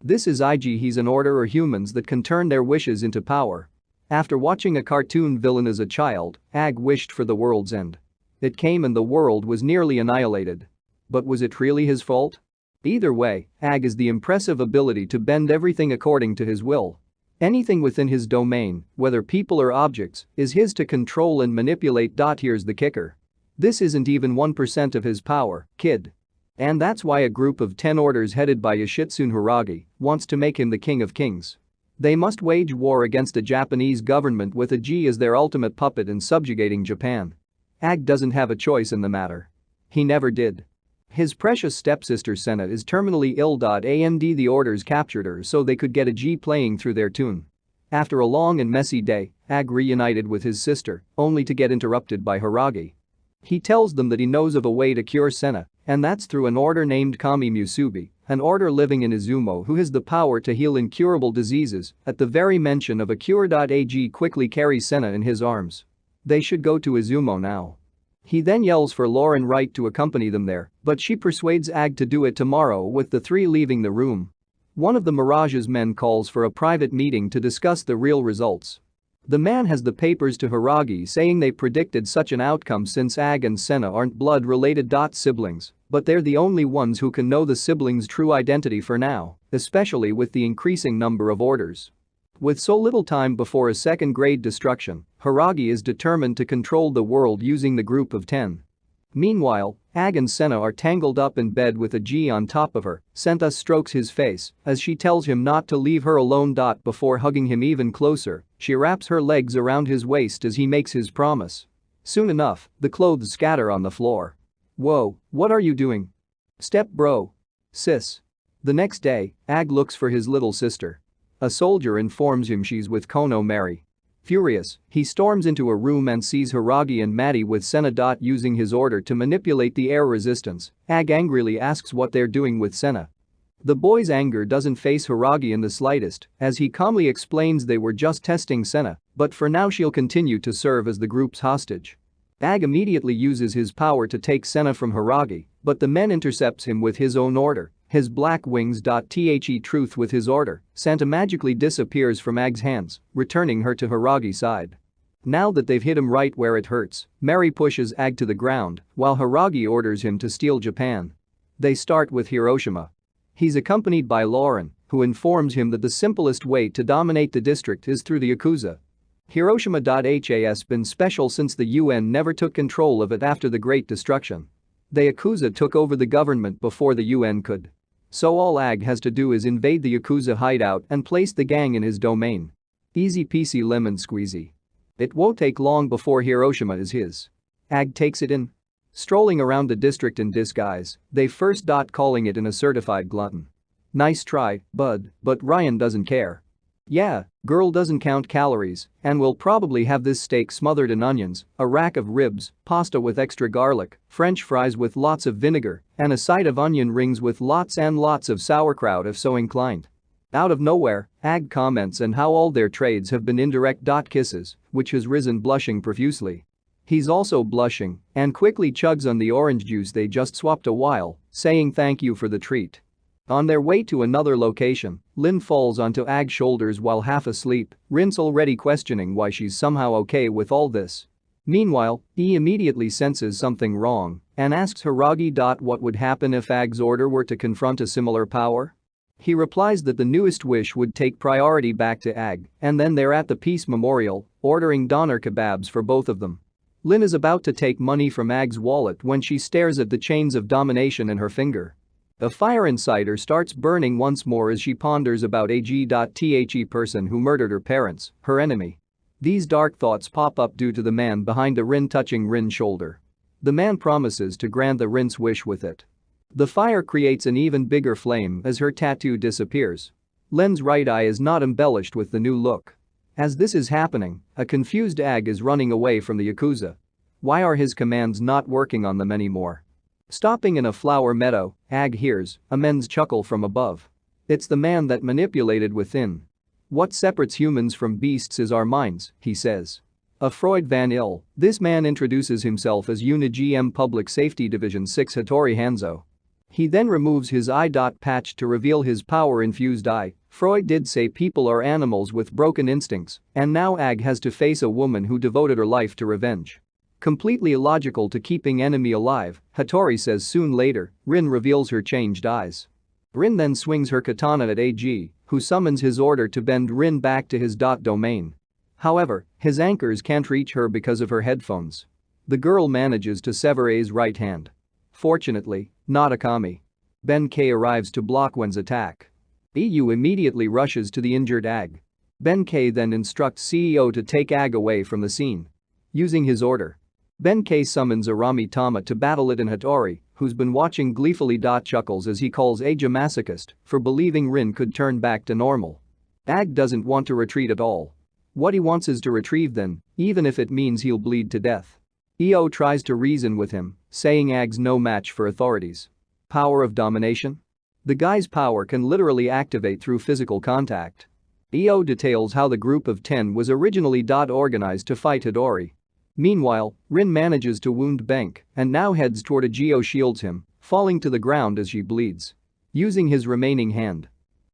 This is IG, he's an order or humans that can turn their wishes into power. After watching a cartoon villain as a child, Ag wished for the world's end. It came and the world was nearly annihilated. But was it really his fault? Either way, Ag has the impressive ability to bend everything according to his will. Anything within his domain, whether people or objects, is his to control and manipulate. Here's the kicker. This isn't even 1% of his power, kid. And that's why a group of 10 orders headed by Yoshitsune Hiragi wants to make him the king of kings. They must wage war against the Japanese government with a G as their ultimate puppet in subjugating Japan. Ag doesn't have a choice in the matter. He never did. His precious stepsister Senna is terminally ill. And the orders captured her so they could get a G playing through their tune. After a long and messy day, Ag reunited with his sister, only to get interrupted by Hiragi. He tells them that he knows of a way to cure Senna, and that's through an order named Kami Musubi, an order living in Izumo who has the power to heal incurable diseases. At the very mention of a cure. Ag quickly carries Senna in his arms. They should go to Izumo now. He then yells for Lauren Wright to accompany them there, but she persuades Ag to do it tomorrow, with the three leaving the room. One of the Mirage's men calls for a private meeting to discuss the real results. The man has the papers to Hiragi saying they predicted such an outcome since Ag and Senna aren't blood-related. Siblings, but they're the only ones who can know the siblings' true identity for now, especially with the increasing number of orders. With so little time before a second-grade destruction, Hiragi is determined to control the world using the group of 10. Meanwhile, Ag and Senna are tangled up in bed with a G on top of her. Senta strokes his face as she tells him not to leave her alone. Before hugging him even closer, she wraps her legs around his waist as he makes his promise. Soon enough, the clothes scatter on the floor. Whoa, what are you doing? Step bro. Sis. The next day, Ag looks for his little sister. A soldier informs him she's with Kono Mary. Furious, he storms into a room and sees Hiragi and Maddie with Senna. Using his order to manipulate the air resistance, Ag angrily asks what they're doing with Senna. The boy's anger doesn't faze Hiragi in the slightest, as he calmly explains they were just testing Senna, but for now she'll continue to serve as the group's hostage. Ag immediately uses his power to take Senna from Hiragi, but the man intercepts him with his own order. His black wings. Truth with his order, Santa magically disappears from Ag's hands, returning her to Hiragi's side. Now that they've hit him right where it hurts, Mary pushes Ag to the ground while Hiragi orders him to steal Japan. They start with Hiroshima. He's accompanied by Lauren, who informs him that the simplest way to dominate the district is through the Yakuza. Hiroshima has been special since the UN never took control of it after the Great Destruction. The Yakuza took over the government before the UN could. So all Ag has to do is invade the Yakuza hideout and place the gang in his domain. Easy peasy lemon squeezy. It won't take long before Hiroshima is his. Ag takes it in. Strolling around the district in disguise, they first calling it in a certified glutton. Nice try, bud, but Ryan doesn't care. Yeah, girl doesn't count calories and will probably have this steak smothered in onions, a rack of ribs, pasta with extra garlic, French fries with lots of vinegar, and a side of onion rings with lots and lots of sauerkraut if so inclined. Out of nowhere, Ag comments on how all their trades have been indirect. Kisses, which has risen blushing profusely. He's also blushing and quickly chugs on the orange juice they just swapped a while, saying thank you for the treat. On their way to another location, Lynn falls onto Ag's shoulders while half asleep, Rin's already questioning why she's somehow okay with all this. Meanwhile, he immediately senses something wrong and asks Hiragi. What would happen if Ag's order were to confront a similar power? He replies that the newest wish would take priority back to Ag, and then they're at the Peace Memorial, ordering doner kebabs for both of them. Lynn is about to take money from Ag's wallet when she stares at the chains of domination in her finger. A fire inside her starts burning once more as she ponders about the person who murdered her parents, her enemy. These dark thoughts pop up due to the man behind the Rin touching Rin's shoulder. The man promises to grant the Rin's wish with it. The fire creates an even bigger flame as her tattoo disappears. Len's right eye is not embellished with the new look. As this is happening, a confused Ag is running away from the Yakuza. Why are his commands not working on them anymore? Stopping in a flower meadow, Ag hears a men's chuckle from above. It's the man that manipulated within. What separates humans from beasts is our minds, he says. A Freud Van Ill, this man introduces himself as UNIGM Public Safety Division 6 Hatori Hanzo. He then removes his eye patch to reveal his power-infused eye. Freud did say people are animals with broken instincts, and now Ag has to face a woman who devoted her life to revenge. Completely illogical to keeping enemy alive, Hatori says soon later. Rin reveals her changed eyes. Rin then swings her katana at Ag, who summons his order to bend Rin back to his domain. However, his anchors can't reach her because of her headphones. The girl manages to sever A's right hand. Fortunately, not Akami. Ben-K arrives to block Wen's attack. EU immediately rushes to the injured Ag. Ben-K then instructs CEO to take Ag away from the scene. Using his order, Ben-K summons Arami Tama to battle it, and Hatori, who's been watching gleefully, chuckles as he calls Ag a masochist for believing Rin could turn back to normal. Ag doesn't want to retreat at all. What he wants is to retrieve then, even if it means he'll bleed to death. EO tries to reason with him, saying Ag's no match for authorities. Power of domination? The guy's power can literally activate through physical contact. EO details how the group of 10 was originally organized to fight Hatori. Meanwhile, Rin manages to wound Benk and now heads toward a Geo shields him, falling to the ground as she bleeds. Using his remaining hand,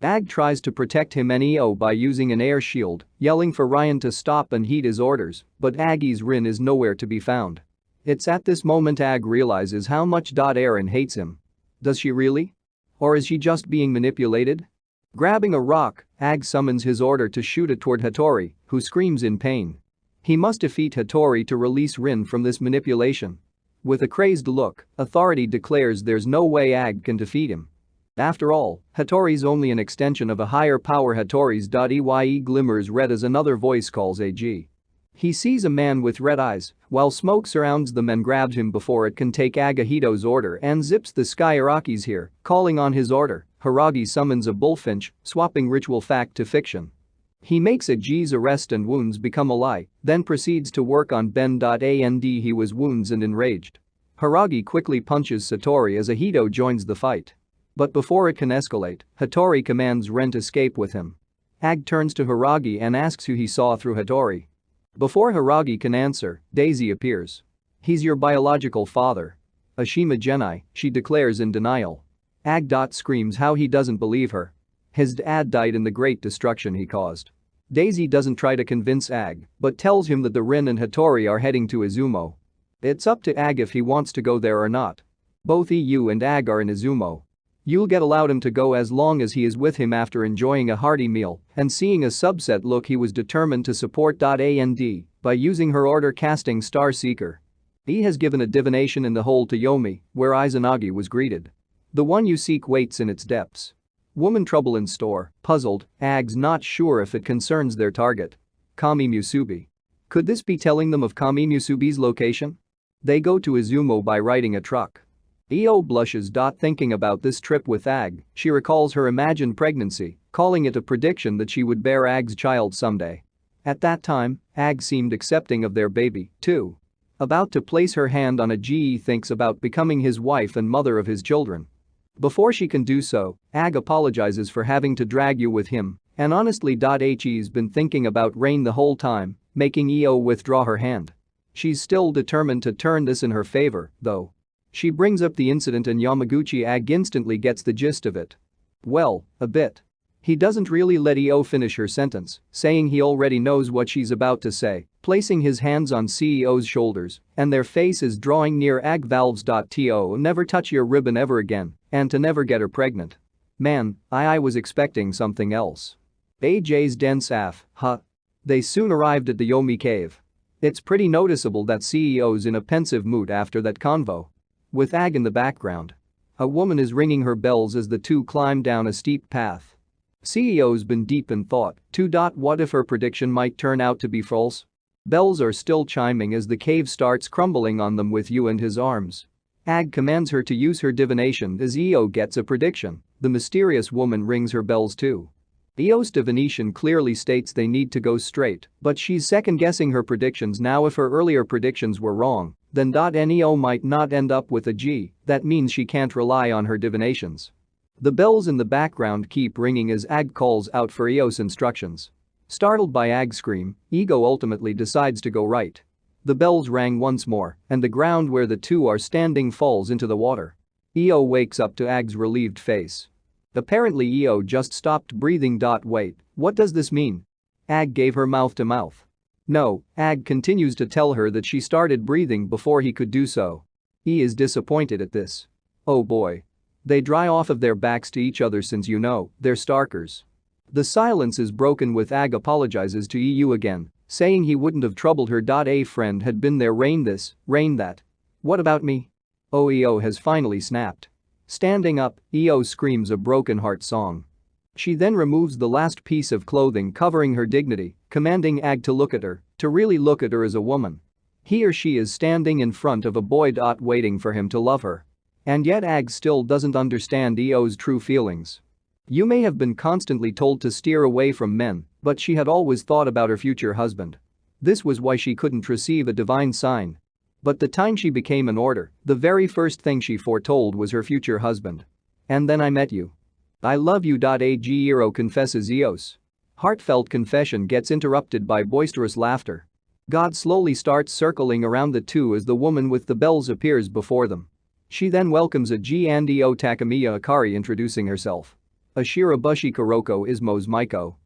Ag tries to protect him and EO by using an air shield, yelling for Ryan to stop and heed his orders, but Ag's Rin is nowhere to be found. It's at this moment Ag realizes how much Aaron hates him. Does she really? Or is she just being manipulated? Grabbing a rock, Ag summons his order to shoot it toward Hatori, who screams in pain. He must defeat Hatori to release Rin from this manipulation. With a crazed look, Authority declares there's no way Ag can defeat him. After all, Hatori's only an extension of a higher power. Hatori's EYE glimmers red as another voice calls Ag. He sees a man with red eyes, while smoke surrounds them and grabs him before it can take Agahito's order and zips the sky. Araki's here, calling on his order. Hiragi summons a bullfinch, swapping ritual fact to fiction. He makes Ag's arrest and wounds become a lie, then proceeds to work on Ben. He was wounds and enraged. Hiragi quickly punches Satori as Ahito joins the fight. But before it can escalate, Hatori commands Ren to escape with him. Ag turns to Hiragi and asks who he saw through Hatori. Before Hiragi can answer, Daisy appears. He's your biological father. Ashima Genai, she declares in denial. Ag screams how he doesn't believe her. His dad died in the great destruction he caused. Daisy doesn't try to convince Ag, but tells him that the Rin and Hatori are heading to Izumo. It's up to Ag if he wants to go there or not. Both EU and Ag are in Izumo. You'll get allowed him to go as long as he is with him. After enjoying a hearty meal and seeing a subset look, he was determined to support And by using her order casting Star Seeker. He has given a divination in the hole to Yomi, where Izanagi was greeted. The one you seek waits in its depths. Woman trouble in store, puzzled, Ag's not sure if it concerns their target. Kami Musubi. Could this be telling them of Kami Musubi's location? They go to Izumo by riding a truck. EO blushes. Thinking about this trip with Ag, she recalls her imagined pregnancy, calling it a prediction that she would bear Ag's child someday. At that time, Ag seemed accepting of their baby, too. About to place her hand on Ag, thinks about becoming his wife and mother of his children. Before she can do so, Ag apologizes for having to drag you with him, and honestly. He's been thinking about Rain the whole time, making EO withdraw her hand. She's still determined to turn this in her favor, though. She brings up the incident and Yamaguchi. Ag instantly gets the gist of it. Well, a bit. He doesn't really let EO finish her sentence, saying he already knows what she's about to say, placing his hands on CEO's shoulders, and their faces drawing near. Ag valves. To never touch your ribbon ever again, and to never get her pregnant. Man, I was expecting something else. AJ's dense af, huh? They soon arrived at the Yomi cave. It's pretty noticeable that CEO's in a pensive mood after that convo. With Ag in the background, a woman is ringing her bells as the two climb down a steep path. CEO's been deep in thought, too. What if her prediction might turn out to be false? Bells are still chiming as the cave starts crumbling on them with you in his arms. Ag commands her to use her divination as EO gets a prediction. The mysterious woman rings her bells too. EO's divination clearly states they need to go straight, but she's second-guessing her predictions now. If her earlier predictions were wrong, then EO might not end up with a G. That means she can't rely on her divinations. The bells in the background keep ringing as Ag calls out for EO's instructions. Startled by Ag's scream, Ego ultimately decides to go right. The bells rang once more, and the ground where the two are standing falls into the water. EO wakes up to Ag's relieved face. Apparently EO just stopped breathing. Wait, what does this mean? Ag gave her mouth to mouth. No, Ag continues to tell her that she started breathing before he could do so. E is disappointed at this. Oh boy. They dry off of their backs to each other since they're Starkers. The silence is broken with Ag apologizes to EU again, saying he wouldn't have troubled her. A friend had been there, rain this, rain that. What about me? Oh, EO has finally snapped. Standing up, EO screams a broken heart song. She then removes the last piece of clothing covering her dignity, commanding Ag to look at her, to really look at her as a woman. He or she is standing in front of a boy. Waiting for him to love her. And yet Ag still doesn't understand EO's true feelings. You may have been constantly told to steer away from men, but she had always thought about her future husband. This was why she couldn't receive a divine sign. But the time she became an order, the very first thing she foretold was her future husband. And then I met you. I love you. Agiro confesses Eos. Heartfelt confession gets interrupted by boisterous laughter. God slowly starts circling around the two as the woman with the bells appears before them. She then welcomes a G and EO Takamiya Akari, introducing herself. Ashirabushi Kuroko Ismo's Maiko.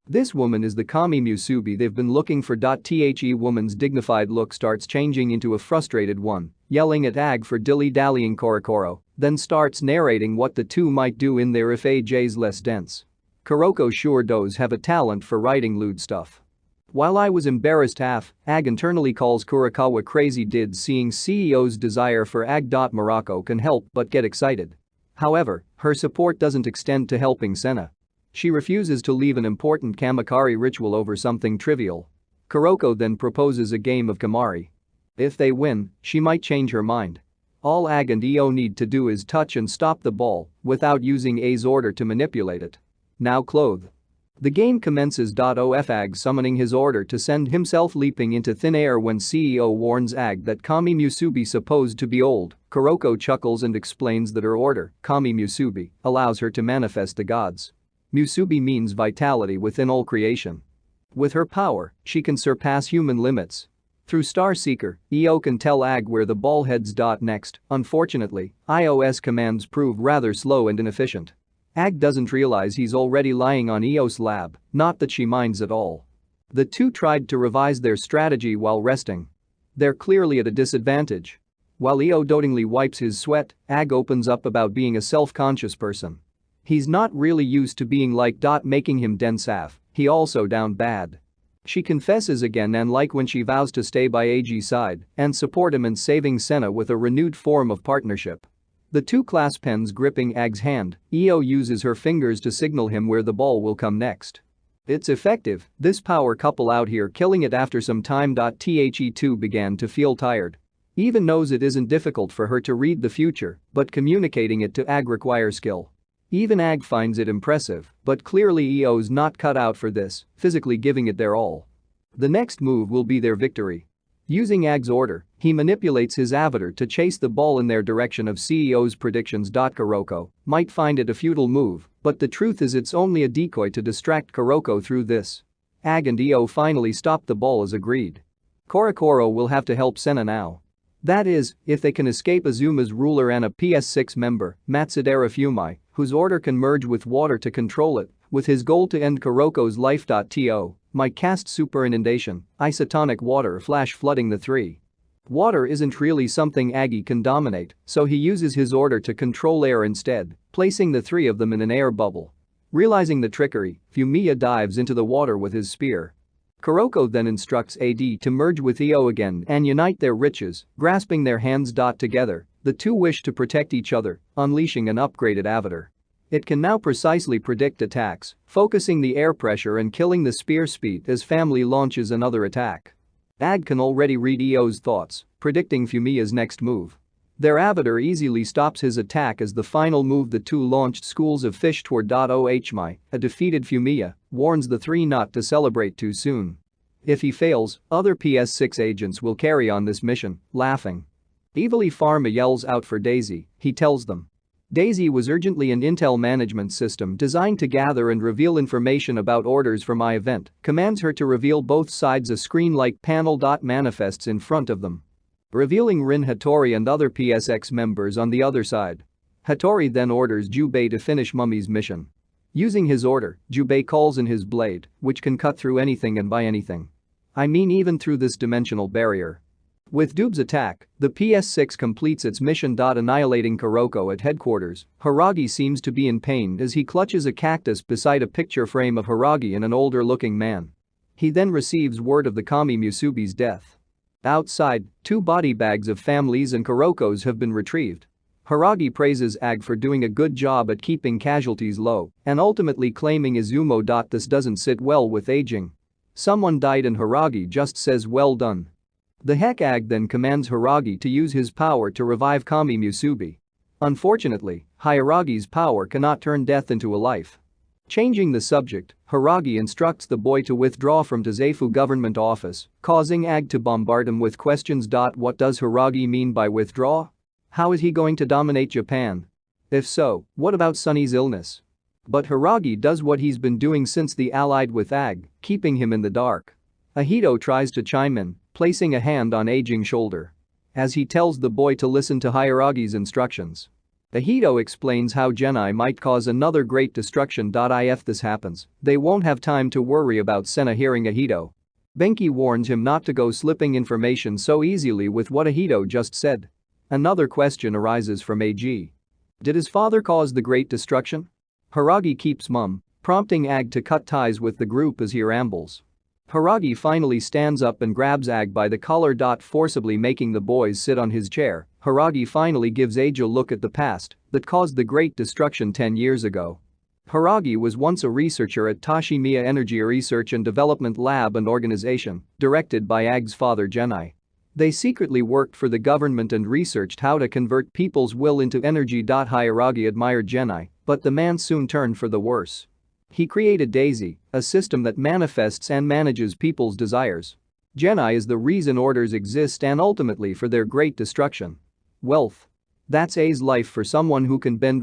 This woman is the Kami Musubi they've been looking for. The woman's dignified look starts changing into a frustrated one, yelling at Ag for dilly-dallying Korokoro, then starts narrating what the two might do in there if AJ's less dense. Kuroko sure does have a talent for writing lewd stuff. While I was embarrassed Ag internally calls Kurakawa crazy. Seeing CEO's desire for Ag. Morocco can help but get excited. However, her support doesn't extend to helping Senna. She refuses to leave an important Kamakari ritual over something trivial. Kuroko then proposes a game of Kamari. If they win, she might change her mind. All Ag and EO need to do is touch and stop the ball without using A's order to manipulate it. Now clothe. The game commences. Of Ag summoning his order to send himself leaping into thin air when CEO warns Ag that Kami Musubi supposed to be old. Kuroko chuckles and explains that her order, Kami Musubi, allows her to manifest the gods. Musubi means vitality within all creation. With her power, she can surpass human limits. Through Star Seeker, EO can tell Ag where the ball heads. Next, unfortunately, iOS commands prove rather slow and inefficient. Ag doesn't realize he's already lying on EO's lab, not that she minds at all. The two tried to revise their strategy while resting. They're clearly at a disadvantage. While EO dotingly wipes his sweat, Ag opens up about being a self-conscious person. He's not really used to being like. Making him densaf, he also down bad. She confesses again, and like when she vows to stay by AG's side and support him in saving Senna with a renewed form of partnership. The two clasp pens gripping Ag's hand, EO uses her fingers to signal him where the ball will come next. It's effective, this power couple out here killing it after some time. The2 began to feel tired. Even knows it isn't difficult for her to read the future, but communicating it to Ag requires skill. Even Ag finds it impressive, but clearly EO's not cut out for this, physically giving it their all. The next move will be their victory. Using Ag's order, he manipulates his avatar to chase the ball in their direction of CEO's predictions. Kuroko might find it a futile move, but the truth is it's only a decoy to distract Kuroko through this. Ag and EO finally stop the ball as agreed. Korokoro will have to help Senna now. That is, if they can escape Azuma's ruler and a PS6 member, Matsudaira Fumai, whose order can merge with water to control it, with his goal to end Kuroko's life. To might cast super inundation, isotonic water flash flooding the three. Water isn't really something Agi can dominate, so he uses his order to control air instead, placing the three of them in an air bubble. Realizing the trickery, Fumiya dives into the water with his spear. Kuroko then instructs AD to merge with EO again and unite their riches, grasping their hands. Together, the two wish to protect each other, unleashing an upgraded avatar. It can now precisely predict attacks, focusing the air pressure and killing the spear speed as family launches another attack. Ag can already read EO's thoughts, predicting Fumiya's next move. Their avatar easily stops his attack as the final move the two launched schools of fish toward. Ohmai, a defeated Fumiya, warns the three not to celebrate too soon. If he fails, other PS6 agents will carry on this mission, laughing. Evilly Pharma yells out for Daisy, he tells them. Daisy was urgently an intel management system designed to gather and reveal information about orders for my event, commands her to reveal both sides a screen-like panel. Manifests in front of them. Revealing Rin Hatori and other PSX members on the other side. Hatori then orders Jubei to finish Mummy's mission. Using his order, Jubei calls in his blade, which can cut through anything and by anything. I mean even through this dimensional barrier. With Dube's attack, the PS6 completes its mission. Annihilating Kuroko at headquarters, Hiragi seems to be in pain as he clutches a cactus beside a picture frame of Hiragi and an older-looking man. He then receives word of the Kami Musubi's death. Outside, 2 body bags of families and Kuroko's have been retrieved. Hiragi praises Ag for doing a good job at keeping casualties low and ultimately claiming Izumo. This doesn't sit well with aging. Someone died and Hiragi just says well done. The heck. Ag then commands Hiragi to use his power to revive Kami Musubi. Unfortunately, Hiragi's power cannot turn death into a life. Changing the subject, Hiragi instructs the boy to withdraw from Tazefu government office, causing Ag to bombard him with questions. What does Hiragi mean by withdraw? How is he going to dominate Japan? If so, what about Sunny's illness? But Hiragi does what he's been doing since the allied with Ag, keeping him in the dark. Ahito tries to chime in, placing a hand on Aging's shoulder. As he tells the boy to listen to Hiragi's instructions. Ahito explains how Genai might cause another great destruction. If this happens, they won't have time to worry about Senna. Hearing Ahito, Benki warns him not to go slipping information so easily with what Ahito just said. Another question arises from AG. Did his father cause the great destruction? Hiragi keeps mum, prompting Ag to cut ties with the group as he rambles. Hiragi finally stands up and grabs Ag by the collar. Forcibly making the boys sit on his chair, Hiragi finally gives Age a look at the past that caused the great destruction 10 years ago. Hiragi was once a researcher at Toshimiya Energy Research and Development Lab and Organization, directed by Ag's father Genai. They secretly worked for the government and researched how to convert people's will into energy. Hiragi admired Genai, but the man soon turned for the worse. He created Daisy, a system that manifests and manages people's desires. Genai is the reason orders exist and ultimately for their great destruction. Wealth. That's A's life for someone who can bend